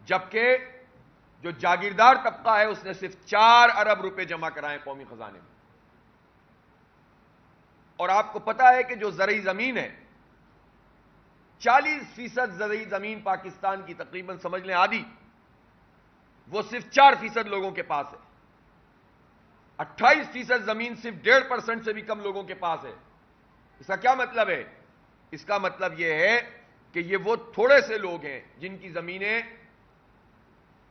جبکہ جو جاگیردار طبقہ ہے اس نے صرف 4 ارب روپے جمع کرائے قومی خزانے میں. اور آپ کو پتا ہے کہ جو زرعی زمین ہے 40% زرعی زمین پاکستان کی تقریباً سمجھ لیں آدھی، وہ صرف 4% لوگوں کے پاس ہے. 28% زمین صرف 1.5% سے بھی کم لوگوں کے پاس ہے. اس کا کیا مطلب ہے؟ اس کا مطلب یہ ہے کہ یہ وہ تھوڑے سے لوگ ہیں جن کی زمینیں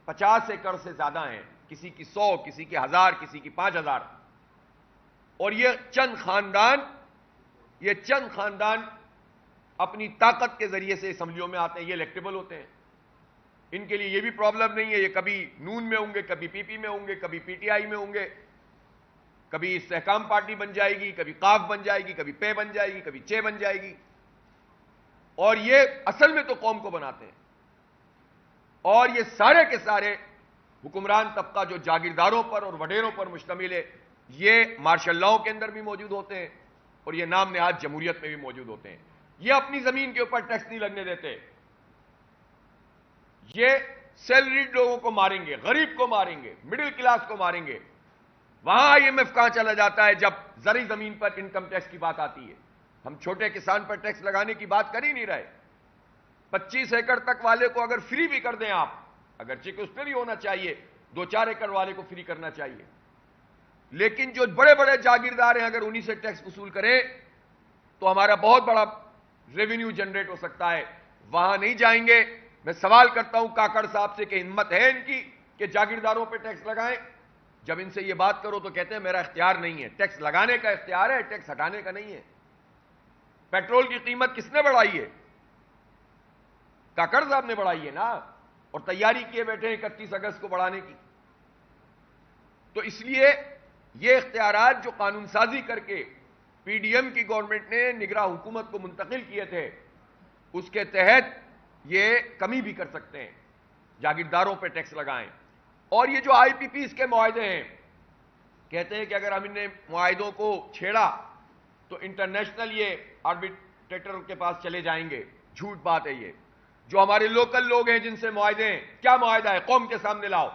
50 ایکڑ سے زیادہ ہیں، کسی کی 100، کسی کی 1000، کسی کی 5000. اور یہ چند خاندان اپنی طاقت کے ذریعے سے اسمبلیوں میں آتے ہیں، یہ الیکٹیبل ہوتے ہیں. ان کے لیے یہ بھی پرابلم نہیں ہے، یہ کبھی نون میں ہوں گے، کبھی پی پی میں ہوں گے، کبھی پی ٹی آئی میں ہوں گے، کبھی استحکام پارٹی بن جائے گی، کبھی قاف بن جائے گی، کبھی پے بن جائے گی، کبھی چے بن جائے گی. اور یہ اصل میں تو قوم کو بناتے ہیں. اور یہ سارے کے سارے حکمران طبقہ جو جاگیرداروں پر اور وڈیروں پر مشتمل ہے، یہ مارشل لاؤ کے اندر بھی موجود ہوتے ہیں اور یہ نام نہاد جمہوریت میں بھی موجود ہوتے ہیں. یہ اپنی زمین کے اوپر ٹیکس نہیں لگنے دیتے. یہ سیلریڈ لوگوں کو ماریں گے، غریب کو ماریں گے، مڈل کلاس کو ماریں گے. وہاں آئی ایم ایف کہاں چلا جاتا ہے جب زرعی زمین پر انکم ٹیکس کی بات آتی ہے؟ ہم چھوٹے کسان پر ٹیکس لگانے کی بات کر ہی نہیں رہے. 25 ایکڑ تک والے کو اگر فری بھی کر دیں آپ، اگرچہ کہ اس پہ بھی ہونا چاہیے، 2-4 ایکڑ والے کو فری کرنا چاہیے، لیکن جو بڑے بڑے جاگیردار ہیں اگر انہی سے ٹیکس وصول کریں تو ہمارا بہت بڑا ریونیو جنریٹ ہو سکتا ہے. وہاں نہیں جائیں گے. میں سوال کرتا ہوں کاکڑ صاحب سے کہ ہمت ہے ان کی کہ جاگیرداروں پہ ٹیکس لگائیں؟ جب ان سے یہ بات کرو تو کہتے ہیں میرا اختیار نہیں ہے. ٹیکس لگانے کا اختیار ہے، ٹیکس ہٹانے کا نہیں ہے. پیٹرول کی قیمت کس نے بڑھائی ہے؟ کاکڑ صاحب نے بڑھائی ہے نا، اور تیاری کیے بیٹھے ہیں 31 اگست کو بڑھانے کی. تو اس لیے یہ اختیارات جو قانون سازی کر کے پی ڈی ایم کی گورنمنٹ نے نگراں حکومت کو منتقل کیے تھے، اس کے تحت یہ کمی بھی کر سکتے ہیں. جاگیرداروں پہ ٹیکس لگائیں. اور یہ جو آئی پی پیز کے معاہدے ہیں، کہتے ہیں کہ اگر ہم نے معاہدوں کو چھیڑا تو انٹرنیشنل یہ آربیٹریٹر کے پاس چلے جائیں گے. جھوٹ بات ہے یہ. جو ہمارے لوکل لوگ ہیں جن سے معاہدے ہیں، کیا معاہدہ ہے؟ قوم کے سامنے لاؤ،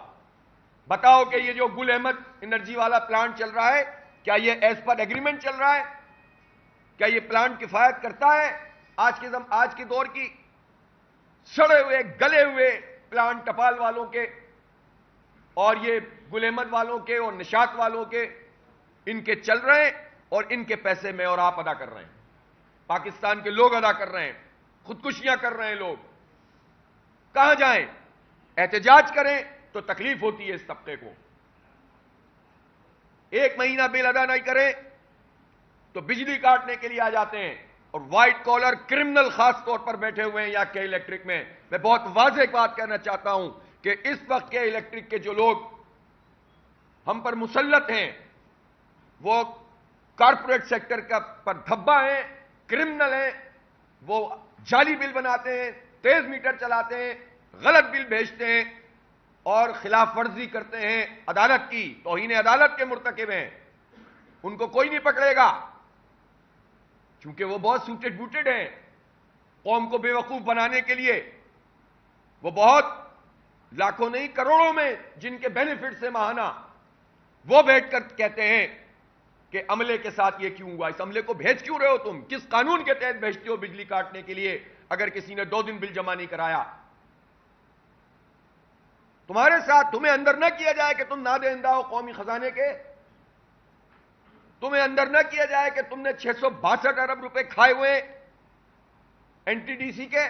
بتاؤ کہ یہ جو گل احمد انرجی والا پلانٹ چل رہا ہے، کیا یہ ایز پر ایگریمنٹ چل رہا ہے؟ کیا یہ پلانٹ کفایت کرتا ہے آج کے دور کی سڑے ہوئے گلے ہوئے پلانٹ ٹپال والوں کے اور یہ گل احمد والوں کے اور نشاط والوں کے؟ ان کے چل رہے ہیں اور ان کے پیسے میں اور آپ ادا کر رہے ہیں، پاکستان کے لوگ ادا کر رہے ہیں. خودکشیاں کر رہے ہیں لوگ. کہاں جائیں؟ احتجاج کریں تو تکلیف ہوتی ہے اس طبقے کو. 1 مہینہ بل ادا نہیں کریں تو بجلی کاٹنے کے لیے آ جاتے ہیں. اور وائٹ کالر کرمنل خاص طور پر بیٹھے ہوئے ہیں یا کے الیکٹرک میں. میں بہت واضح بات کہنا چاہتا ہوں کہ اس وقت کے الیکٹرک کے جو لوگ ہم پر مسلط ہیں وہ کارپوریٹ سیکٹر کا پر دھبا ہیں، کرمنل ہیں. وہ جعلی بل بناتے ہیں، تیز میٹر چلاتے ہیں، غلط بل بھیجتے ہیں اور خلاف ورزی کرتے ہیں عدالت کی، توہین عدالت کے مرتکب ہیں. ان کو کوئی نہیں پکڑے گا کیونکہ وہ بہت سوٹڈ بوٹڈ ہیں قوم کو بے وقوف بنانے کے لیے. وہ بہت لاکھوں نہیں کروڑوں میں جن کے بینیفٹ سے ماہانہ وہ بیٹھ کر کہتے ہیں کہ عملے کے ساتھ یہ کیوں ہوا، اس عملے کو بھیج کیوں رہے ہو تم، کس قانون کے تحت بھیجتے ہو بجلی کاٹنے کے لیے اگر کسی نے 2 دن بل جمع نہیں کرایا؟ تمہارے ساتھ تمہیں اندر نہ کیا جائے کہ تم نادہندہ ہو قومی خزانے کے. تمہیں اندر نہ کیا جائے کہ تم نے 662 ارب روپے کھائے ہوئے این ٹی ڈی سی کے.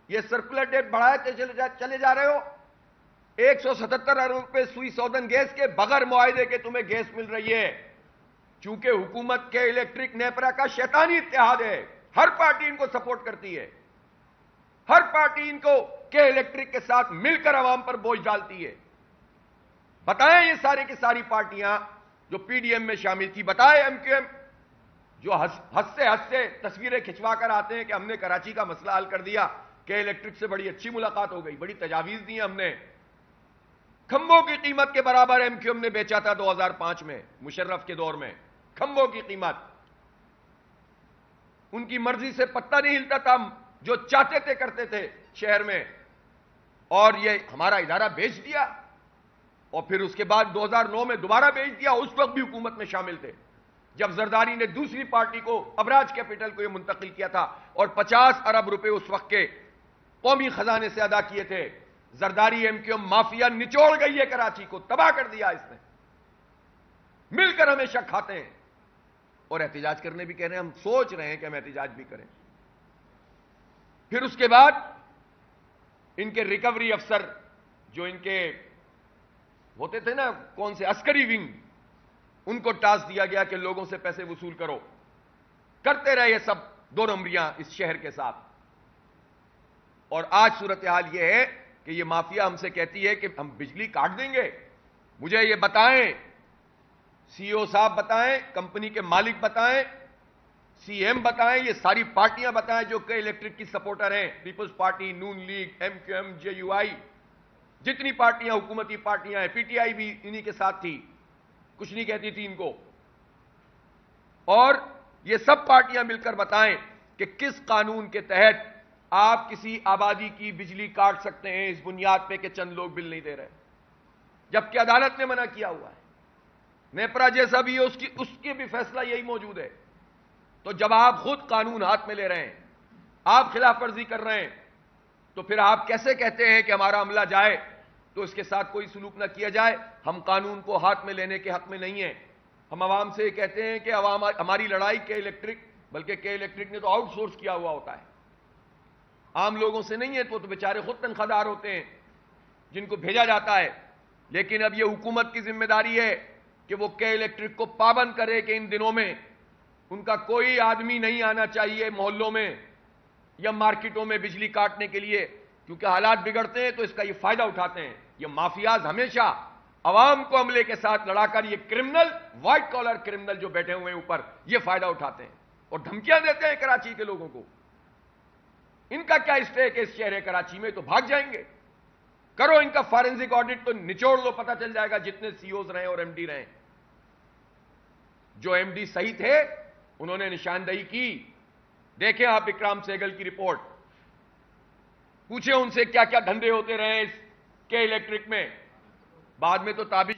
یہ سرکولر ڈیٹ بڑھائے چلے جا رہے ہو. 177 ارب روپے سوئی سودن گیس کے بغیر معاہدے کے تمہیں گیس مل رہی ہے. چونکہ حکومت کے الیکٹرک نیپرا کا شیطانی اتحاد ہے، ہر پارٹی ان کو سپورٹ کرتی ہے، ہر پارٹی ان کو کے الیکٹرک کے ساتھ مل کر عوام پر بوجھ ڈالتی ہے. بتائیں یہ ساری کی ساری پارٹیاں جو پی ڈی ایم میں شامل تھی، بتائیں ایم کیو ایم جو ہنستے تصویریں کھنچوا کر آتے ہیں کہ ہم نے کراچی کا مسئلہ حل کر دیا، کہ الیکٹرک سے بڑی اچھی ملاقات ہو گئی، بڑی تجاویز دی ہم نے. کھمبوں کی قیمت کے برابر ایم کیو ایم نے بیچا تھا 2005 میں مشرف کے دور میں. کھمبوں کی قیمت. ان کی مرضی سے پتہ نہیں ہلتا تھا، جو چاہتے تھے کرتے تھے شہر میں. اور یہ ہمارا ادارہ بیچ دیا، اور پھر اس کے بعد 2009 میں دوبارہ بیچ دیا. اس وقت بھی حکومت میں شامل تھے جب زرداری نے دوسری پارٹی کو، ابراج کیپٹل کو، یہ منتقل کیا تھا، اور 50 ارب روپے اس وقت کے قومی خزانے سے ادا کیے تھے. Zardari M Q M mafia نچوڑ گئی ہے کراچی کو، تباہ کر دیا اس نے. مل کر ہمیشہ کھاتے ہیں اور احتجاج کرنے بھی کہہ رہے ہیں. ہم سوچ رہے ہیں کہ ہم احتجاج بھی کریں. پھر اس کے بعد ان کے ریکوری افسر جو ان کے ہوتے تھے نا، کون سے عسکری ونگ، ان کو ٹاسک دیا گیا کہ لوگوں سے پیسے وصول کرو. کرتے رہے یہ سب دو نمبریاں اس شہر کے ساتھ. اور آج صورتحال یہ ہے کہ یہ مافیا ہم سے کہتی ہے کہ ہم بجلی کاٹ دیں گے. مجھے یہ بتائیں، سی او صاحب بتائیں، کمپنی کے مالک بتائیں، سی ایم بتائیں، یہ ساری پارٹیاں بتائیں جو کہ الیکٹرک کی سپورٹر ہیں، People's Party, Noon League, M Q M, J U I, جتنی پارٹیاں حکومتی پارٹیاں ہیں، پی ٹی آئی بھی انہی کے ساتھ تھی، کچھ نہیں کہتی تھی ان کو. اور یہ سب پارٹیاں مل کر بتائیں کہ کس قانون کے تحت آپ کسی آبادی کی بجلی کاٹ سکتے ہیں اس بنیاد پہ کہ چند لوگ بل نہیں دے رہے، جبکہ عدالت نے منع کیا ہوا ہے. نیپرا جیسا بھی ہے، اس کے بھی فیصلہ یہی موجود ہے. تو جب آپ خود قانون ہاتھ میں لے رہے ہیں، آپ خلاف ورزی کر رہے ہیں، تو پھر آپ کیسے کہتے ہیں کہ ہمارا عملہ جائے تو اس کے ساتھ کوئی سلوک نہ کیا جائے؟ ہم قانون کو ہاتھ میں لینے کے حق میں نہیں ہیں. ہم عوام سے یہ کہتے ہیں کہ عوام ہماری لڑائی کے الیکٹرک، بلکہ کے الیکٹرک نے تو آؤٹ سورس کیا ہوا ہوتا ہے، عام لوگوں سے نہیں ہے. تو بیچارے خود تنخواہ دار ہوتے ہیں جن کو بھیجا جاتا ہے. لیکن اب یہ حکومت کی ذمہ داری ہے کہ وہ کے الیکٹرک کو پابند کرے کہ ان دنوں میں ان کا کوئی آدمی نہیں آنا چاہیے محلوں میں یا مارکیٹوں میں بجلی کاٹنے کے لیے، کیونکہ حالات بگڑتے ہیں تو اس کا یہ فائدہ اٹھاتے ہیں. یہ مافیاز ہمیشہ عوام کو عملے کے ساتھ لڑا کر، یہ کرمنل، وائٹ کالر کرمنل جو بیٹھے ہوئے ہیں اوپر، یہ فائدہ اٹھاتے ہیں اور دھمکیاں دیتے ہیں کراچی کے لوگوں کو. ان کا کیا اسٹیک ہے اس شہر کراچی میں؟ تو بھاگ جائیں گے. کرو ان کا فارنزک آڈٹ تو نچوڑ دو، پتہ چل جائے گا جتنے سی اوز رہے اور ایم ڈی رہے. جو ایم ڈی صحیح تھے انہوں نے نشاندہی کی. دیکھیں آپ اکرام سہگل کی رپورٹ، پوچھیں ان سے کیا کیا دھندے ہوتے رہے اس کے الیکٹرک میں. بعد میں تو تابع